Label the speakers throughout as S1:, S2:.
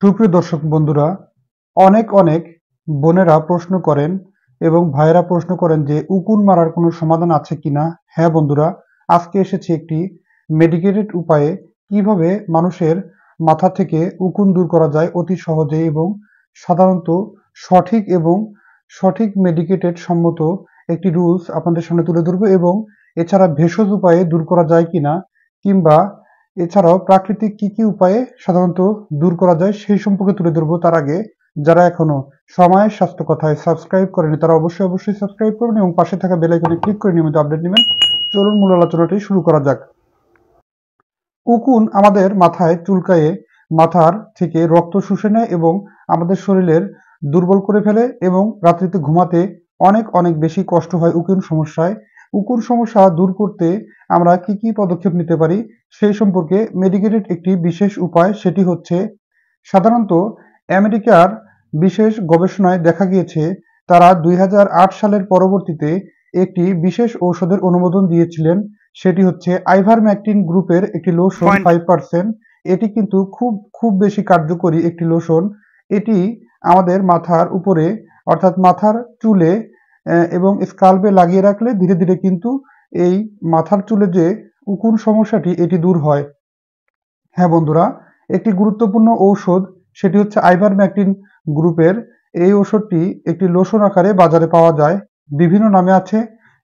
S1: সুপ্রিয় দর্শক বন্ধুরা, অনেক অনেক বোনেরা প্রশ্ন করেন এবং ভাইয়েরা প্রশ্ন করেন যে উকুন মারার কোনো সমাধান আছে কিনা। হ্যাঁ বন্ধুরা, আজকে এসেছি একটি মেডিকেটেড উপায়ে কিভাবে মানুষের মাথা থেকে উকুন দূর করা যায় অতি সহজে এবং সাধারণত সঠিক মেডিকেটেড সম্মত একটি রুলস আপনাদের সামনে তুলে ধরবো এবং এছাড়া ভেষজ উপায়ে দূর করা যায় কিনা, কিংবা এছাড়াও প্রাকৃতিক কি কি উপায়ে সাধারণত দূর করা যায় সেই সম্পর্কে তুলে ধরবো। তার আগে যারা এখনো সময়ের স্বাস্থ্য কথায় সাবস্ক্রাইব করেনি তারা অবশ্যই সাবস্ক্রাইব করুন এবং পাশে থাকা বেল আইকনে ক্লিক করে নিয়মিত আপডেট নেবেন। চলুন মূল আলোচনাটি শুরু করা যাক। উকুন আমাদের মাথায় চুলকায়ে মাথার থেকে রক্ত শুষে নেয় এবং আমাদের শরীরের দুর্বল করে ফেলে এবং রাত্রিতে ঘুমাতে অনেক অনেক বেশি কষ্ট হয় উকুন সমস্যায়। উকুন সমস্যা দূর করতে আমরা কি কি পদক্ষেপ নিতে পারি সেই সম্পর্কে মেডিকেটেড একটি বিশেষ উপায়, সেটি হচ্ছে সাধারণত আমেরিকার বিশেষ গবেষণায় দেখা গিয়েছে তারা 2008 সালের পরবর্তীতে একটি বিশেষ ঔষধের অনুমোদন দিয়েছিলেন। সেটি হচ্ছে আইভারমেকটিন গ্রুপের একটি লোশন 5%। এটি কিন্তু খুব বেশি কার্যকরী একটি লোশন। এটি আমাদের মাথার উপরে অর্থাৎ মাথার চুলে এবং স্কাল্পে লাগিয়ে রাখলে ধীরে ধীরে কিন্তু এই মাথার চুলে যে উকুন সমস্যাটি এটি দূর হয়। হ্যাঁ বন্ধুরা, একটি গুরুত্বপূর্ণ ঔষধ সেটি হচ্ছে আইভারমেকটিন গ্রুপের। এই ওষুধটি একটি লোশন আকারে বাজারে পাওয়া যায়, বিভিন্ন নামে আছে।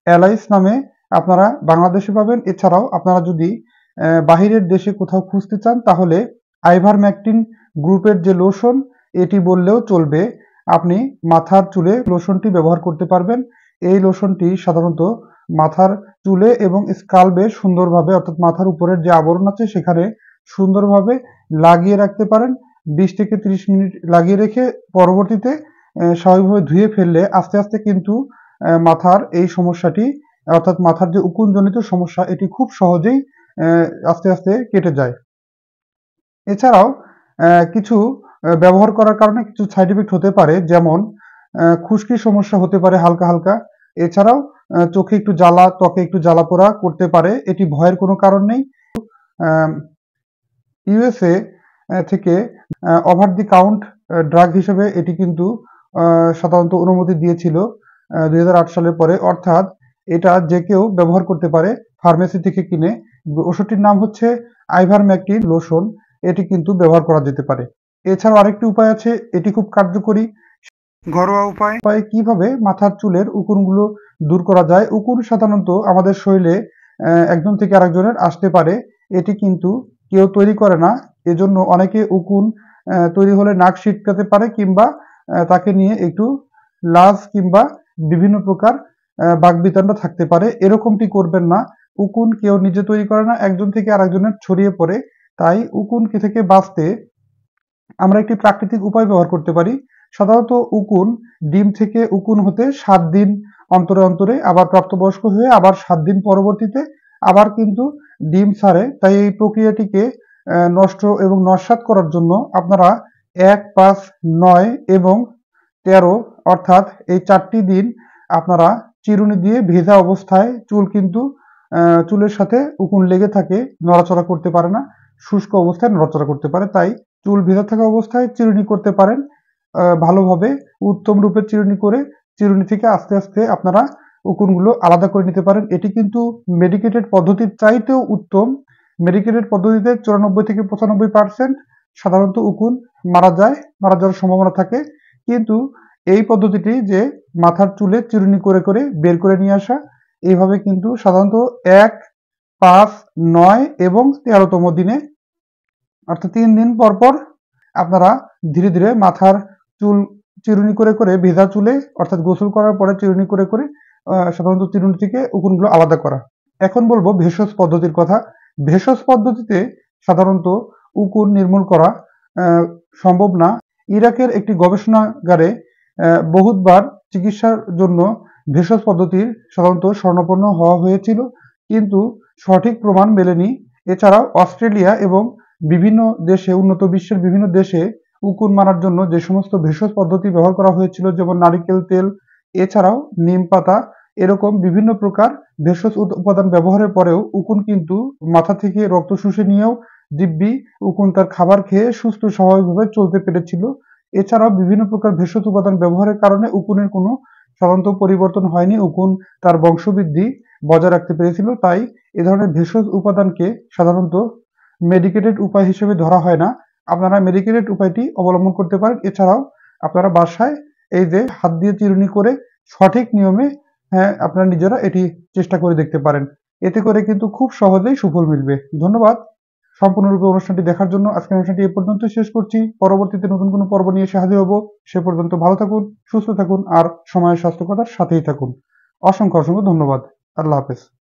S1: অ্যালাইস নামে আপনারা বাংলাদেশে পাবেন। এছাড়াও আপনারা যদি বাহিরের দেশে কোথাও খুঁজতে চান তাহলে আইভারমেকটিন গ্রুপের যে লোশন এটি বললেও চলবে। আপনি মাথার চুলে লোশনটি ব্যবহার করতে পারবেন। এই লোশনটি সাধারণত মাথার চুলে এবং স্কাল্পে সুন্দরভাবে অর্থাৎ মাথার উপরের যে আবরণ আছে সেখানে সুন্দরভাবে লাগিয়ে রাখতে পারেন। 20 থেকে 30 মিনিট লাগিয়ে রেখে পরবর্তীতে স্বাভাবিকভাবে ধুয়ে ফেললে আস্তে আস্তে কিন্তু মাথার এই সমস্যাটি অর্থাৎ মাথার যে উকুনজনিত সমস্যা এটি খুব সহজেই আস্তে আস্তে কেটে যায়। এছাড়াও কিছু ব্যবহার করার কারণে কিছু সাইড ইফেক্ট হতে পারে, যেমন খুশকির সমস্যা হতে পারে হালকা হালকা। এছাড়াও চোখে একটু জ্বালা, ত্বকে একটু জ্বালা পোড়া করতে পারে। এটি ভয়ের কোনো কারণ নেই। ইউএসএ থেকে ওভার দি কাউন্ট ড্রাগ হিসেবে এটি কিন্তু সাধারণত অনুমতি দিয়েছিল 2008 সালের পরে, অর্থাৎ এটা যে কেউ ব্যবহার করতে পারে ফার্মেসি থেকে কিনে। ওষুধটির নাম হচ্ছে আইভারমেকটিন লোশন। এটি কিন্তু ব্যবহার করা যেতে পারে। এছাড়াও আরেকটি উপায় আছে, এটি খুব কার্যকরী ঘরোয়া উপায় কিভাবে মাথার চুলের উকুনগুলো দূর করা যায়। উকুন সাধারণত আমাদের শরীরে একজন থেকে আরেকজনের আসতে পারে, এটি কিন্তু কেউ তৈরি করে না। এজন্য অনেকে উকুন তৈরি হলে নাক ছিটকাতে পারে কিংবা তাকে নিয়ে একটু লাজ কিংবা বিভিন্ন প্রকার বাকবিতণ্ডা থাকতে পারে। এরকমটি করবেন না। উকুন কেউ নিজে তৈরি করে না, একজন থেকে আরেকজনের ছড়িয়ে পড়ে। তাই উকুন থেকে বাঁচতে আমরা একটি প্রাকৃতিক উপায় ব্যবহার করতে পারি। সাধারণত উকুন ডিম থেকে উকুন হতে 7 দিন অন্তরে অন্তরে আবার প্রাপ্তবয়স্ক হয়ে আবার 7 দিন পরবর্তীতে আবার কিন্তু ডিম ছাড়ে। তাই এই প্রক্রিয়াটিকে নষ্ট এবং নস্যাৎ করার জন্য আপনারা 1, 5, 9 এবং 13 অর্থাৎ এই 4টি দিন আপনারা চিরুনি দিয়ে ভেজা অবস্থায় চুলের সাথে উকুন লেগে থাকে, নড়াচড়া করতে পারে না, শুষ্ক অবস্থায় নড়াচড়া করতে পারে। তাই চুল ভেজা থাকা অবস্থায় চিরুনি করতে পারেন। ভালোভাবে উত্তম রূপে চিরুনি করে চিরুনি থেকে আস্তে আস্তে আপনারা উকুনগুলো আলাদা করে নিতে পারেন। এটি কিন্তু মেডিকেটেড পদ্ধতির চাইতেও উত্তম। মেডিকেটেড পদ্ধতিতে 94 থেকে 95% সাধারণত উকুন মারা যাওয়ার সম্ভাবনা থাকে, কিন্তু এই পদ্ধতিটি যে মাথার চুলে চিরুনি করে করে বের করে নিয়ে আসা, এইভাবে কিন্তু সাধারণত 1, 5, 9 এবং 13তম দিনে অর্থাৎ 3 দিন পর পর আপনারা ধীরে ধীরে মাথার চুল চিরুনি করে করে ভেজা চুলে অর্থাৎ গোসল করার পরে চিরুনি করে করে সাধারণত চিরুনি থেকে উকুনগুলো আলাদা করা। এখন বলবো ভেষজ পদ্ধতির কথা। ভেষজ পদ্ধতিতে সাধারণত উকুন নির্মূল করা সম্ভব না। ইরাকের একটি গবেষণাগারে বহুতবার চিকিৎসার জন্য ভেষজ পদ্ধতির সাধারণত শরণাপন্ন হওয়া হয়েছিল, কিন্তু সঠিক প্রমাণ মেলেনি। এছাড়াও অস্ট্রেলিয়া এবং বিভিন্ন দেশে, উন্নত বিশ্বের বিভিন্ন দেশে উকুন মারার জন্য যে সমস্ত ভেষজ পদ্ধতি ব্যবহার করা হয়েছিল, যেমন নারিকেল তেল, এছাড়াও নিম পাতা, এরকম বিভিন্ন প্রকার ভেষজ উপাদান ব্যবহারের পরেও উকুন কিন্তু মাথা থেকে রক্ত শুষে নিয়েও দিব্যি উকুন তার খাবার খেয়ে সুস্থ স্বাভাবিকভাবে চলতে পেরেছিল। এছাড়াও বিভিন্ন প্রকার ভেষজ উপাদান ব্যবহারের কারণে উকুনের কোনো সাধারণত পরিবর্তন হয়নি। উকুন তার বংশবৃদ্ধি বজায় রাখতে পেরেছিল। তাই এ ধরনের ভেষজ উপাদানকে সাধারণত মেডিকেটেড উপায় হিসেবে ধরা হয় না। আপনারা মেডিকেটেড উপায়টি অবলম্বন করতে পারেন। এছাড়াও আপনারা বাসায় এই যে হাত দিয়ে চিরুনি করে সঠিক নিয়মে আপনারা নিজেরা এটি চেষ্টা করে দেখতে পারেন। এতে করে কিন্তু খুব সহজেই সুফল মিলবে। ধন্যবাদ সম্পূর্ণরূপে অনুষ্ঠানটি দেখার জন্য। আজকের অনুষ্ঠানটি এ পর্যন্ত শেষ করছি। পরবর্তীতে নতুন কোনো পর্ব নিয়ে এসে হাজির হব। সে পর্যন্ত ভালো থাকুন, সুস্থ থাকুন আর সময়ের স্বাস্থ্যকতার সাথেই থাকুন। অসংখ্য ধন্যবাদ। আল্লাহ হাফেজ।